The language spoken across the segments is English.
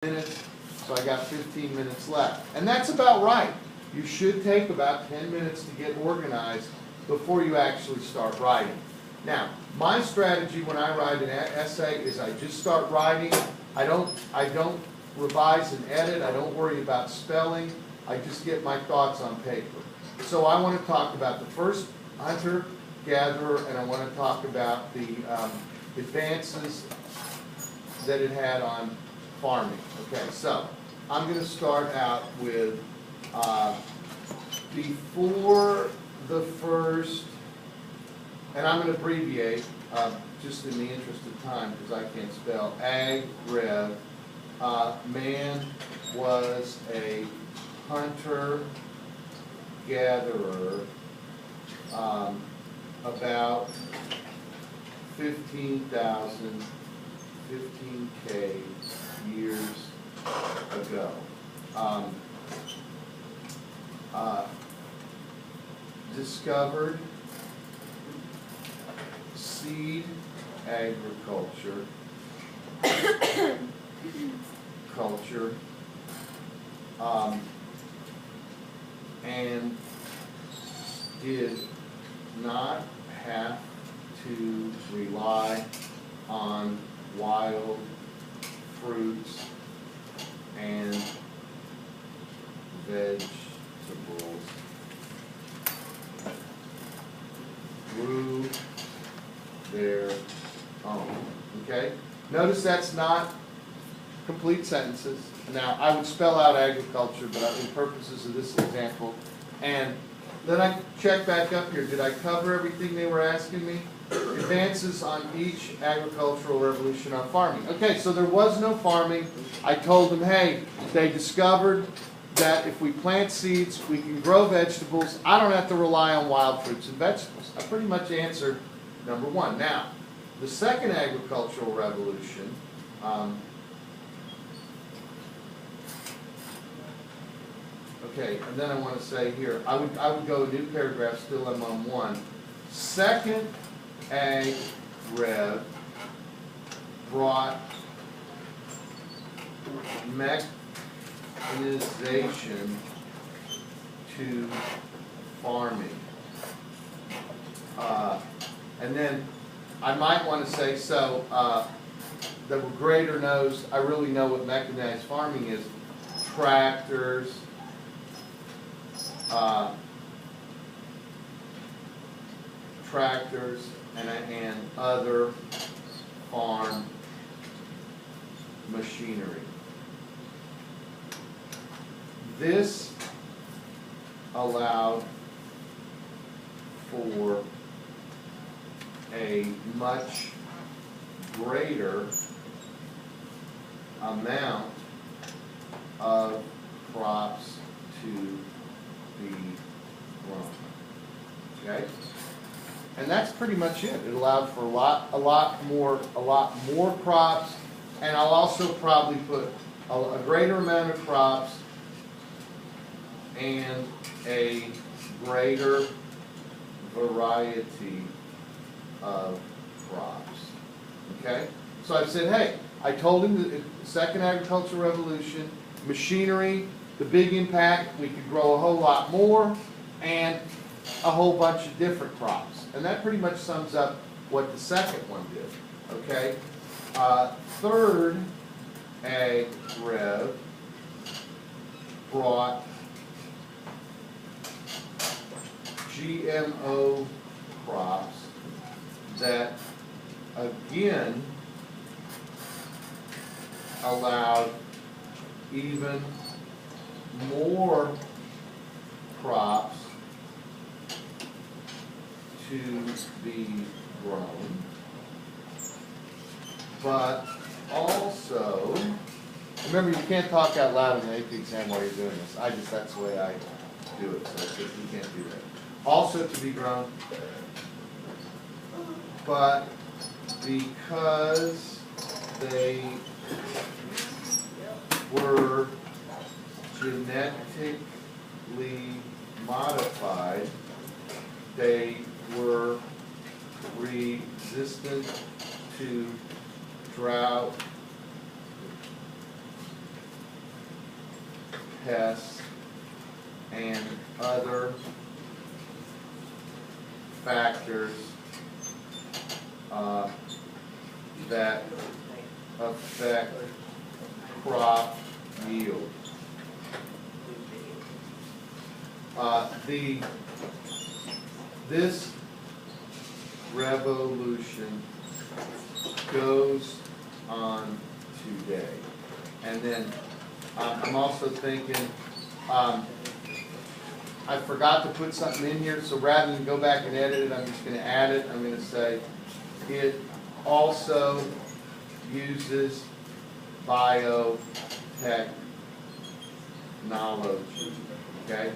minutes, so I got 15 minutes left. And that's about right. You should take about 10 minutes to get organized before you actually start writing. Now, my strategy when I write an essay is I just start writing. I don't revise and edit. I don't worry about spelling. I just get my thoughts on paper. So I want to talk about the first hunter-gatherer, and I want to talk about the advances that it had on farming. Okay, so I'm going to start out with before the first, and I'm going to abbreviate just in the interest of time because I can't spell, ag-rev. Man was a hunter-gatherer about 15K years ago. Discovered seed agriculture, and did not have to rely on wild fruits and vegetables. Grew their own. Okay? Notice that's not complete sentences. Now, I would spell out agriculture, but in purposes of this example. And then I check back up here. Did I cover everything they were asking me? Advances on each agricultural revolution on farming. Okay, so there was no farming. I told them, hey, they discovered that if we plant seeds, we can grow vegetables. I don't have to rely on wild fruits and vegetables. I pretty much answered number one. Now, the second agricultural revolution, okay, and then I want to say here, I would go a new paragraph, still I'm on one. Second ag-rev brought mechanization to farming. And then I might want to say, so the grader knows, I really know what mechanized farming is. Tractors, and other farm machinery. This allowed for a much greater amount of crops to be grown. Okay? And that's pretty much it. It allowed for a lot more crops, and I'll also probably put a greater amount of crops and a greater variety of crops. Okay? So I've said, hey, I told him the second agricultural revolution, machinery, the big impact, we could grow a whole lot more, and a whole bunch of different crops. And that pretty much sums up what the second one did. Okay? Third ag-rev brought GMO crops that again allowed even more crops to be grown, but also, remember you can't talk out loud in the AP exam while you're doing this. That's the way I do it, so you can't do that. Also to be grown, but because they were genetically modified, they were resistant to drought pests and other factors that affect crop yield. This revolution goes on today. And then I'm also thinking, I forgot to put something in here, so rather than go back and edit it, I'm just going to add it. I'm going to say it also uses biotechnology. Okay?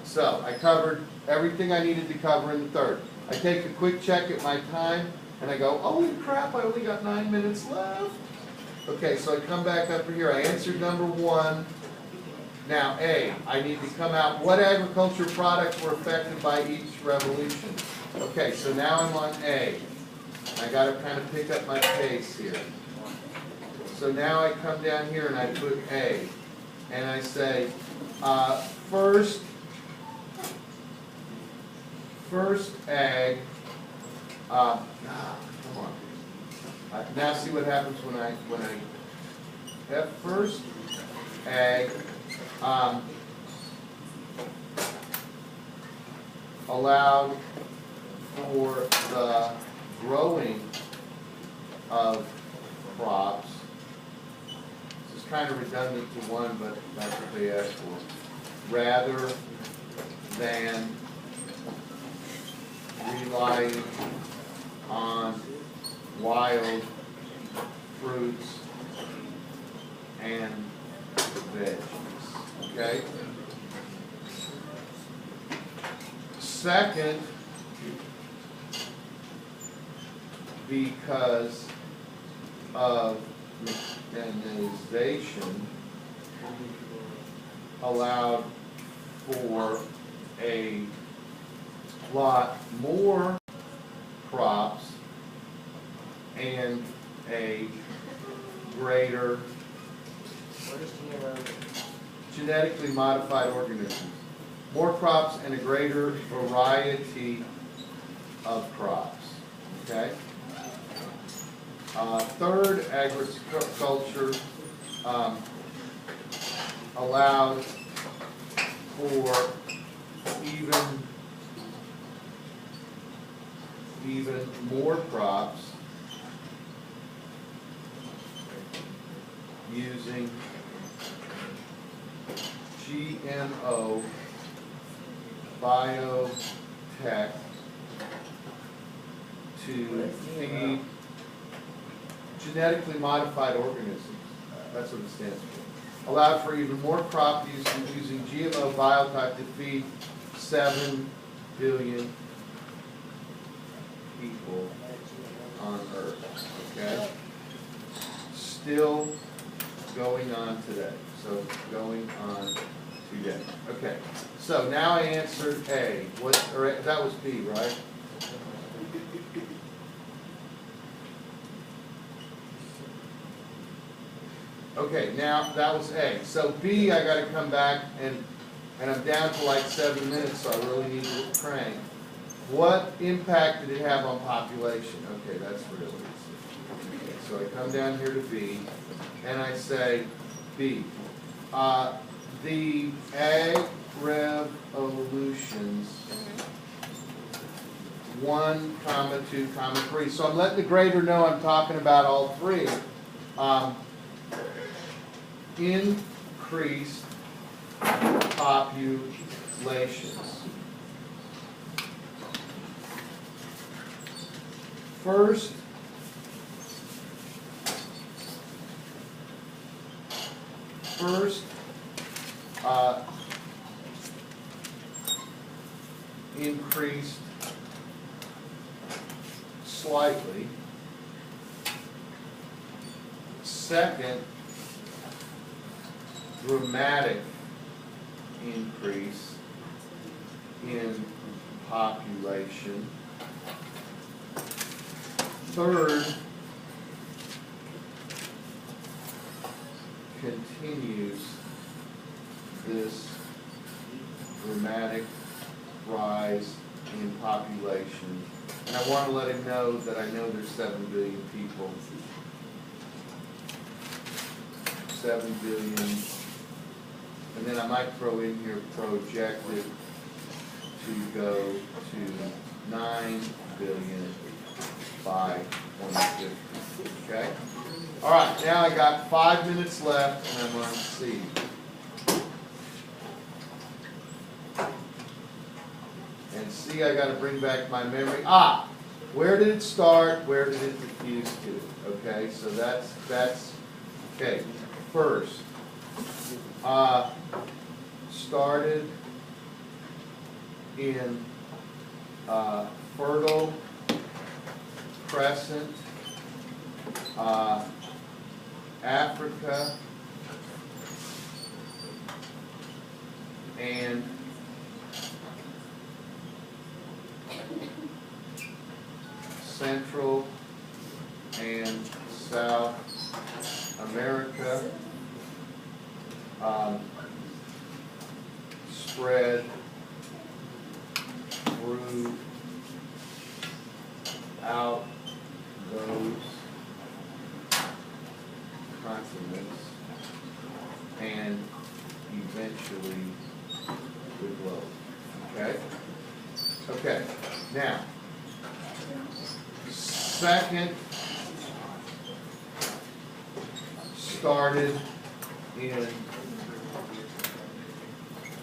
So I covered everything I needed to cover in the third. I take a quick check at my time, and I go, holy crap, I only got 9 minutes left. Okay, so I come back up here. I answered number 1. Now, A, I need to come out, what agriculture products were affected by each revolution? Okay, so now I'm on A. I got to kind of pick up my pace here. So now I come down here and I put A. And I say, first ag, come on. Now see what happens when I have first ag allowed for the growing of crops. This is kind of redundant to 1, but that's what they asked for. Rather than relying on wild fruits and veggies. Okay? Second, because of mechanization, allowed for a lot more crops and a greater genetically modified organisms. More crops and a greater variety of crops. Okay? Third, agriculture allowed for even more crops using GMO biotech to feed genetically modified organisms. That's what it stands for. Allowed for even more crop use using GMO biotech to feed 7 billion people on Earth. Okay? Still going on today. So going on today. Okay. So now I answered A. That was B, right? Okay, now that was A. So B, I got to come back and I'm down to like 7 minutes, so I really need to crank. What impact did it have on population? Okay, that's really easy. Okay, so I come down here to B, and I say B. The ag revolutions 1, 2, 3. So I'm letting the grader know I'm talking about all 3. Increased populations. First, increased slightly. Second, dramatic increase in population. Third, continues this dramatic rise in population. And I want to let him know that I know there's 7 billion people. 7 billion. And then I might throw in here projected to go to 9 billion by 2050. Okay? All right, now I got 5 minutes left, and I'm on C. And C, I got to bring back my memory. Ah, where did it start? Where did it diffuse to? Okay, so that's okay. First, started in Fertile Crescent, Africa, and Central and South America, spread throughout those continents and eventually the globe. Okay? Okay. Now, second started in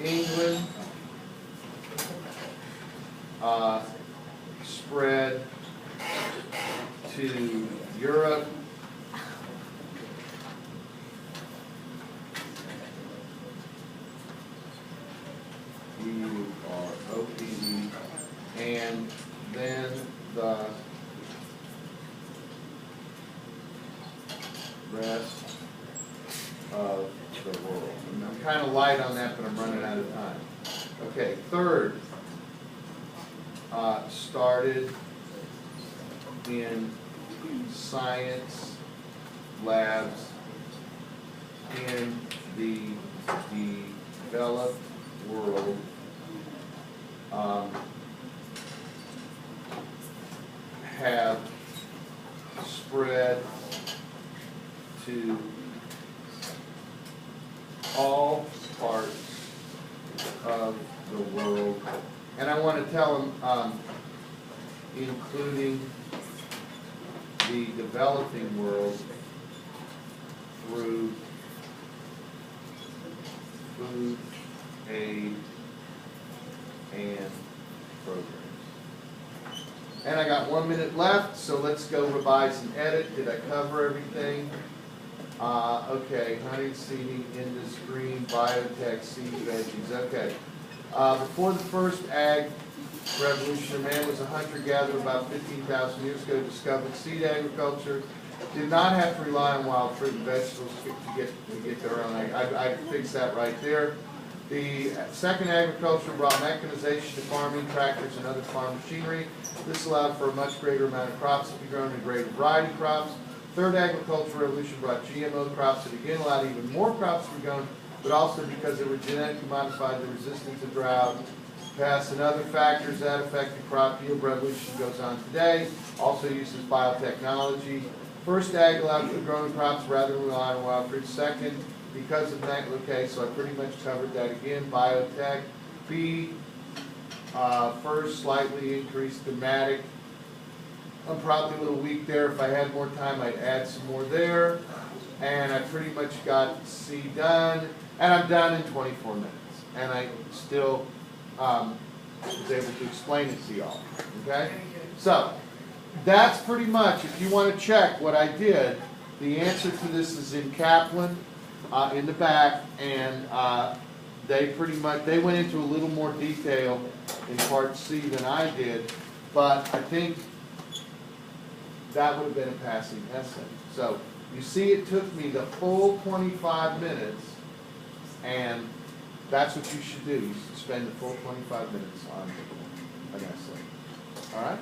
England, spread to Europe, EUROPE, and then the rest of the world. And I'm kind of light on that, but I'm running out of time. Okay, third, started in science labs in the developed world, have spread to all parts of the world. And I want to tell them, including the developing world, through food, aid, and programs. And I got 1 minute left, so let's go revise and edit. Did I cover everything? Okay, hunting, seeding, industry, biotech, seed, veggies. Okay. Before the first ag revolution, man was a hunter-gatherer about 15,000 years ago, discovered seed agriculture, did not have to rely on wild fruit and vegetables to get their own egg. I fixed that right there. The second agriculture brought mechanization to farming, tractors, and other farm machinery. This allowed for a much greater amount of crops to be grown and a greater variety of crops. Third agricultural revolution brought GMO crops that again allowed even more crops to be grown, but also because they were genetically modified, the resistance to drought, pests, and other factors that affected crop yield. Revolution goes on today. Also uses biotechnology. First, ag allowed for growing crops rather than rely on wild fruit. Second, because of that, okay, so I pretty much covered that again. Biotech. B, first, slightly increased thematic. I'm probably a little weak there. If I had more time, I'd add some more there. And I pretty much got C done. And I'm done in 24 minutes. And I still was able to explain it to y'all. Okay? So, that's pretty much, if you want to check what I did, the answer to this is in Kaplan, in the back, and they went into a little more detail in part C than I did, but I think that would have been a passing essay. So you see it took me the full 25 minutes, and that's what you should do. You should spend the full 25 minutes on an essay. All right?